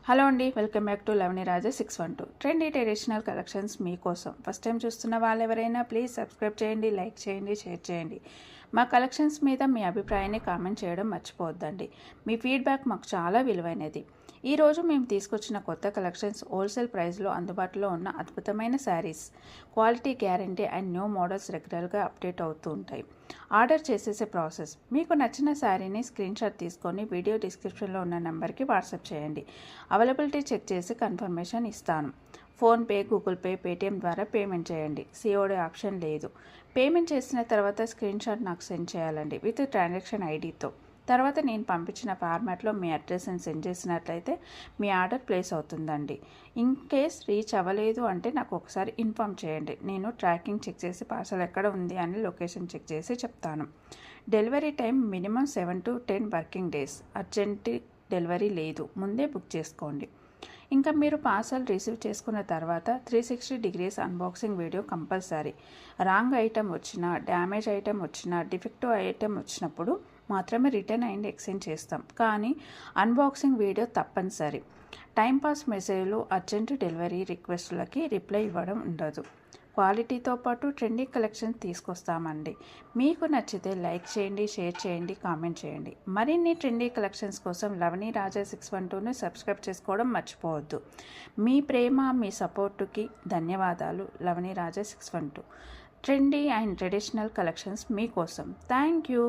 Hello అండి, welcome back to Lavani Raja 612 trendy traditional collections మీకోసం. First time చూస్తున్న వాళ్ళు ఎవరైనా ప్లీజ్ సబ్స్క్రైబ్ చేయండి, లైక్ చేయండి, షేర్ చేయండి. మా కలెక్షన్స్ మీద మీ అభిప్రాయాన్ని కామెంట్ చేయడం మర్చిపోవద్దండి. మీ ఫీడ్బ్యాక్ మాకు చాలా విలువైనది. ఈరోజు మేము తీసుకొచ్చిన కొత్త కలెక్షన్స్ హోల్సేల్ ప్రైస్లో అందుబాటులో ఉన్న అద్భుతమైన saris. Quality guarantee and new models రెగ్యులర్గా అప్డేట్ అవుతూ ఉంటాయి. ఆర్డర్ చేసేసే ప్రాసెస్: మీకు నచ్చిన శారీని స్క్రీన్ షాట్ తీసుకొని వీడియో డిస్క్రిప్షన్లో ఉన్న నెంబర్కి వాట్సాప్ చేయండి. అవైలబిలిటీ చెక్ చేసి కన్ఫర్మేషన్ ఇస్తాను. ఫోన్పే, గూగుల్ పే, పేటిఎం ద్వారా పేమెంట్ చేయండి. సిఓడి ఆప్షన్ లేదు. పేమెంట్ చేసిన తర్వాత స్క్రీన్ షాట్ నాకు సెండ్ చేయాలండి విత్ ట్రాన్సాక్షన్ ఐడితో. తర్వాత నేను పంపించిన ఫార్మాట్లో మీ అడ్రస్ని సెండ్ చేసినట్లయితే మీ ఆర్డర్ ప్లేస్ అవుతుందండి. ఇన్ కేస్ రీచ్ అవ్వలేదు అంటే నాకు ఒకసారి ఇన్ఫామ్ చేయండి. నేను ట్రాకింగ్ చెక్ చేసి పార్సల్ ఎక్కడ ఉంది అని లొకేషన్ చెక్ చేసి చెప్తాను. Delivery time minimum 7 to 10 working days. Urgent delivery లేదు, ముందే బుక్ చేసుకోండి. ఇంకా మీరు పార్సల్ రిసీవ్ చేసుకున్న తర్వాత 360 degrees unboxing video compulsory. Wrong item వచ్చినా, డ్యామేజ్ ఐటెం వచ్చినా, డిఫెక్టివ్ ఐటెం వచ్చినప్పుడు మాత్రమే రిటర్న్ అండ్ ఎక్స్చేంజ్ చేస్తాం, కానీ అన్బాక్సింగ్ వీడియో తప్పనిసరి. టైంపాస్ మెసేజ్లు, అర్జెంట్ డెలివరీ రిక్వెస్ట్లకి రిప్లై ఇవ్వడం ఉండదు. క్వాలిటీతో పాటు ట్రెండీ కలెక్షన్ తీసుకొస్తామండి. మీకు నచ్చితే లైక్ చేయండి, షేర్ చేయండి, కామెంట్ చేయండి. మరిన్ని ట్రెండీ కలెక్షన్స్ కోసం లవణి రాజా 612ని సబ్స్క్రైబ్ చేసుకోవడం మర్చిపోవద్దు. మీ ప్రేమ, మీ సపోర్టుకి ధన్యవాదాలు. లవణి రాజా 612 ట్రెండీ అండ్ ట్రెడిషనల్ కలెక్షన్స్ మీకోసం. Thank you.